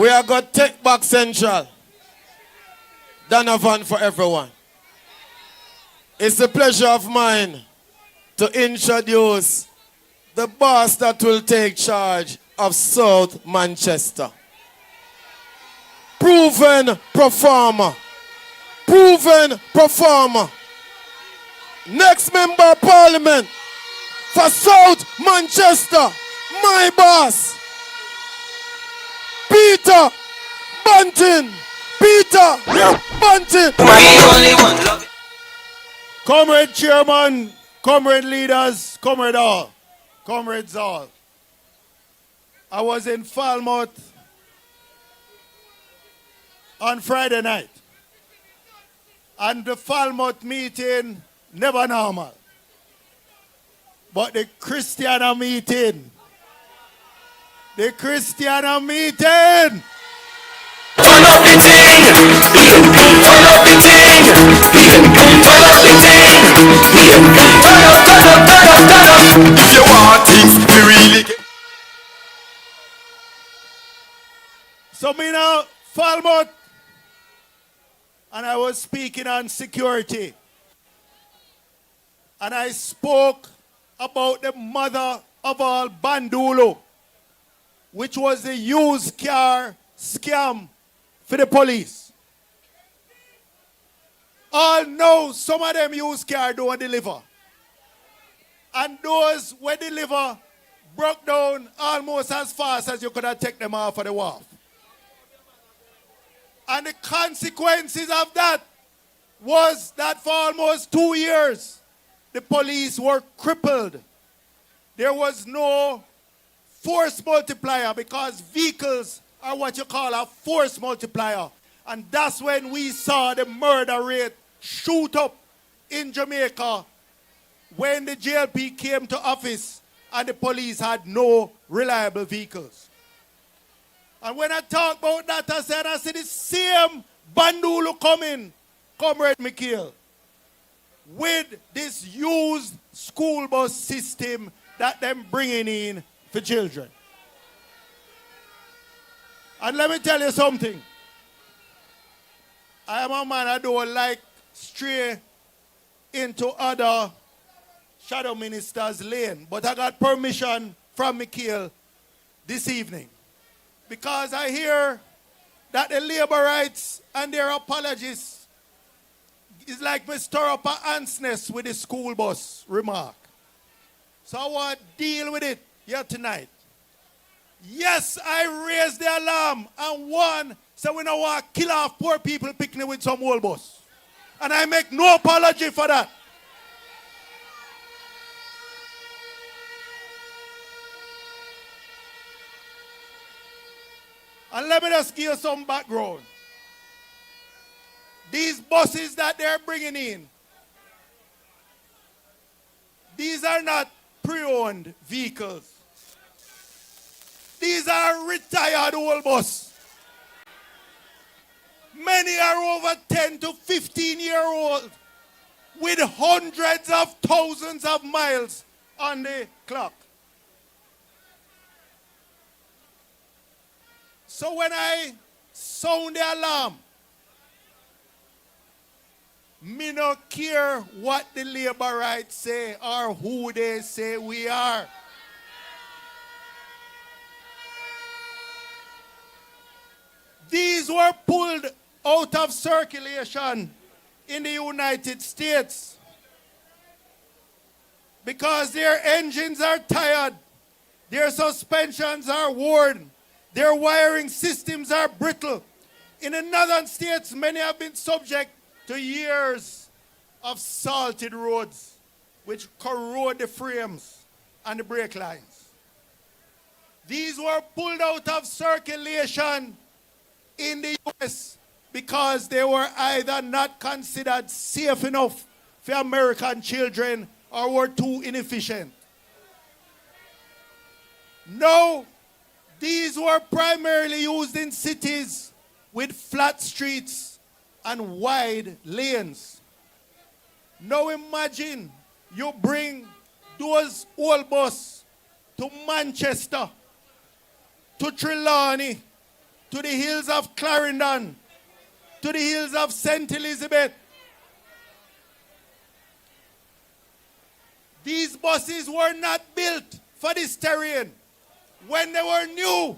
We are going to take back Central. Donovan for everyone. It's a pleasure of mine to introduce the boss that will take charge of South Manchester. Proven performer. Proven performer. Next member of parliament for South Manchester, my boss, Peter Bunting. Peter Bunting. Comrade chairman, comrade leaders, comrade all, comrades all. I was in Falmouth on Friday night. And the Falmouth meeting, never normal. But the Christiana meeting, Turn up the ting, turn up the ting, turn up the ting, turn up. If you want things, we really get. So me now, Falmouth, and I was speaking on security. And I spoke about the mother of all Bandulu, which was the used car scam for the police. All know some of them used car don't deliver. And those who deliver broke down almost as fast as you could have taken them off of the wharf. And the consequences of that was that for almost 2 years, the police were crippled. There was no force multiplier because vehicles are what you call a force multiplier. And that's when we saw the murder rate shoot up in Jamaica when the JLP came to office and the police had no reliable vehicles. And when I talk about that, I said the same Bandulu coming, Comrade Mikhail, with this used school bus system that them bringing in for children. And let me tell you something. I am a man I don't like stray into other shadow ministers' lane, but I got permission from Mikhail this evening. Because I hear that the labor rights and their apologies is like me stir up an ant's nest with the school bus remark. So I want to deal with it here tonight. Yes, I raised the alarm and one said we don't want to kill off poor people picnic with some old bus. And I make no apology for that. And let me just give you some background. These buses that they're bringing in, these are not pre-owned vehicles. These are retired old buses. Many are over 10 to 15-year-old with hundreds of thousands of miles on the clock. So when I sound the alarm, me no care what the labor rights say or who they say we are. These were pulled out of circulation in the United States because their engines are tired, their suspensions are worn, their wiring systems are brittle. In the northern states, many have been subject to years of salted roads which corrode the frames and the brake lines. These were pulled out of circulation in the US because they were either not considered safe enough for American children or were too inefficient. No, these were primarily used in cities with flat streets and wide lanes. Now imagine you bring those old buses to Manchester, to Trelawney, to the hills of Clarendon, to the hills of St. Elizabeth. These buses were not built for this terrain when they were new,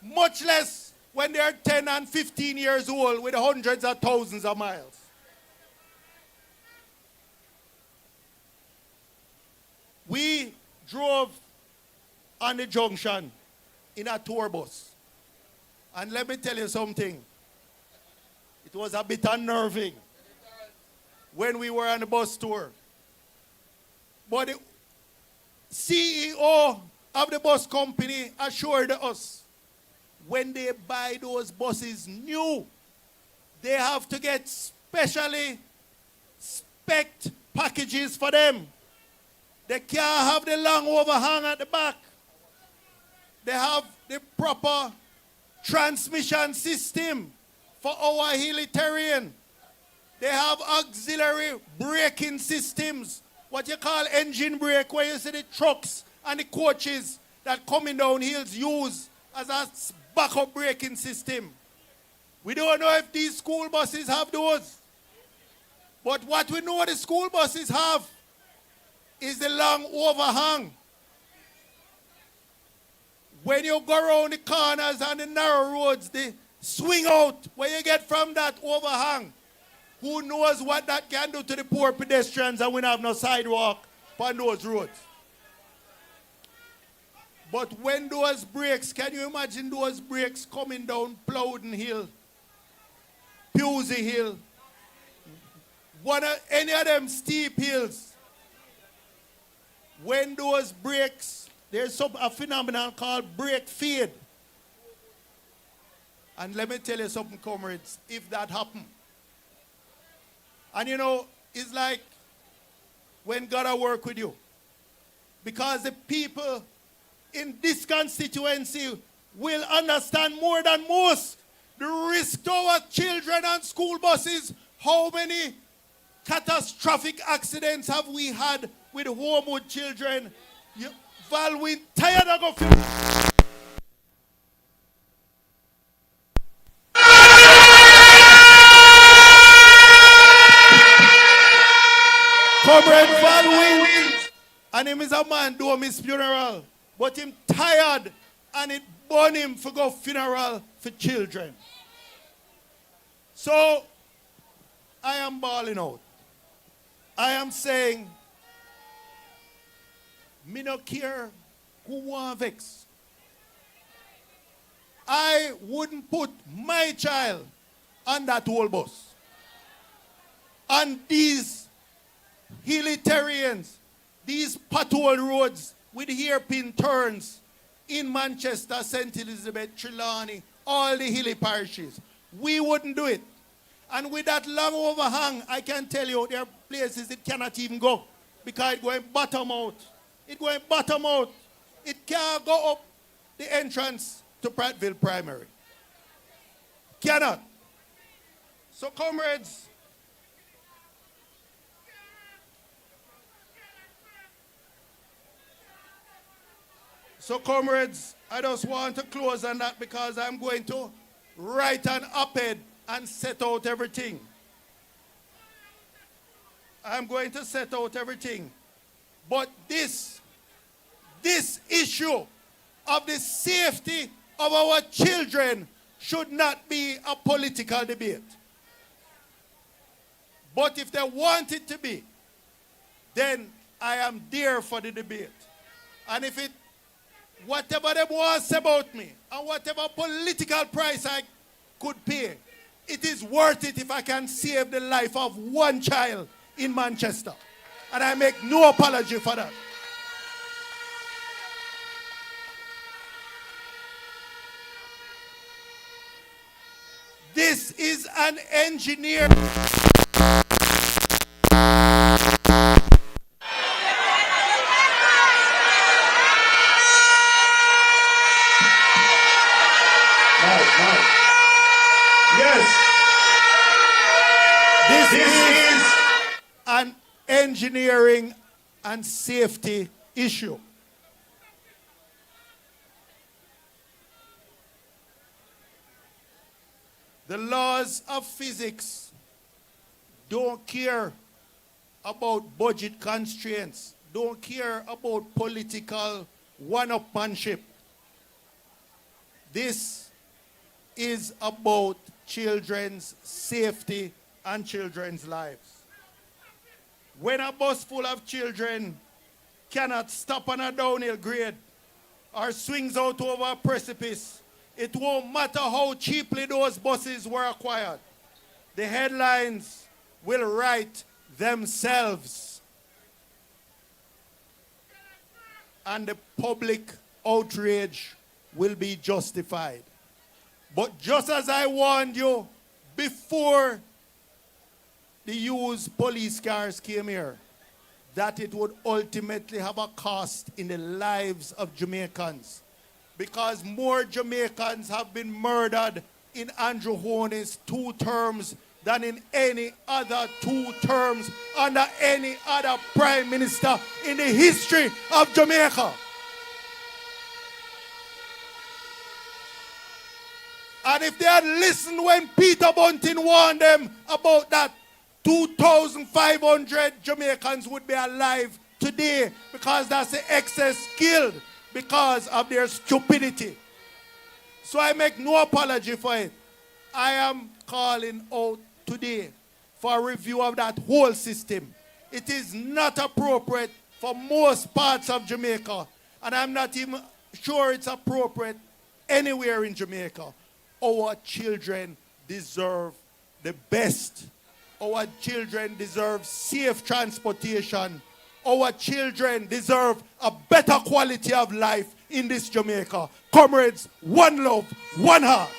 much less when they are 10 and 15 years old with hundreds of thousands of miles. We drove on the junction in a tour bus. And let me tell you something. It was a bit unnerving when we were on the bus tour. But the CEO of the bus company assured us when they buy those buses new, they have to get specially spec'd packages for them. They can't have the long overhang at the back. They have the proper transmission system for our hilly terrain. They have auxiliary braking systems, what you call engine brake, where you see the trucks and the coaches that coming down hills use as a backup braking system. We don't know if these school buses have those. But what we know the school buses have is the long overhang. When you go around the corners and the narrow roads, they swing out where you get from that overhang. Who knows what that can do to the poor pedestrians, and we don't have no sidewalk on those roads. But when those brakes, can you imagine those brakes coming down Plowden Hill, Pusey Hill, any of them steep hills? When those brakes, there's a phenomenon called brake fade. And let me tell you something, comrades, if that happened. And you know, it's like when God work with you. Because the people in this constituency will understand more than most the risk to our children on school buses. How many catastrophic accidents have we had with homewood children? Val, we tired of going. Comrade Valwin, and him is a man doing his funeral, but him tired and it burn him for go funeral for children. So I am bawling out. I am saying, me no care who want vex. I wouldn't put my child on that whole bus. On these hilly terrains, these pothole roads with hairpin turns in Manchester, St. Elizabeth, Trelawney, all the hilly parishes. We wouldn't do it. And with that long overhang, I can tell you there are places it cannot even go because it's going bottom out. It's going bottom out. It can't go up the entrance to Prattville Primary. Cannot. So, comrades, I just want to close on that because I'm going to write an op-ed and set out everything. I'm going to set out everything. But this issue of the safety of our children should not be a political debate. But if they want it to be, then I am there for the debate. And if it, whatever they want to say about me, and whatever political price I could pay, it is worth it if I can save the life of one child in Manchester. And I make no apology for that. This is an engineer. This is an engineering and safety issue. The laws of physics don't care about budget constraints, don't care about political one-upmanship. This is about children's safety and children's lives. When a bus full of children cannot stop on a downhill grade or swings out over a precipice, it won't matter how cheaply those buses were acquired. The headlines will write themselves. And the public outrage will be justified. But just as I warned you before the used police cars came here, that it would ultimately have a cost in the lives of Jamaicans. Because more Jamaicans have been murdered in Andrew Honey's 2 terms than in any other 2 terms under any other prime minister in the history of Jamaica. And if they had listened when Peter Bunting warned them about that, 2,500 Jamaicans would be alive today because that's the excess killed because of their stupidity. So I make no apology for it. I am calling out today for a review of that whole system. It is not appropriate for most parts of Jamaica, and I'm not even sure it's appropriate anywhere in Jamaica. Our children deserve the best. Our children deserve safe transportation. Our children deserve a better quality of life in this Jamaica. Comrades, one love, one heart.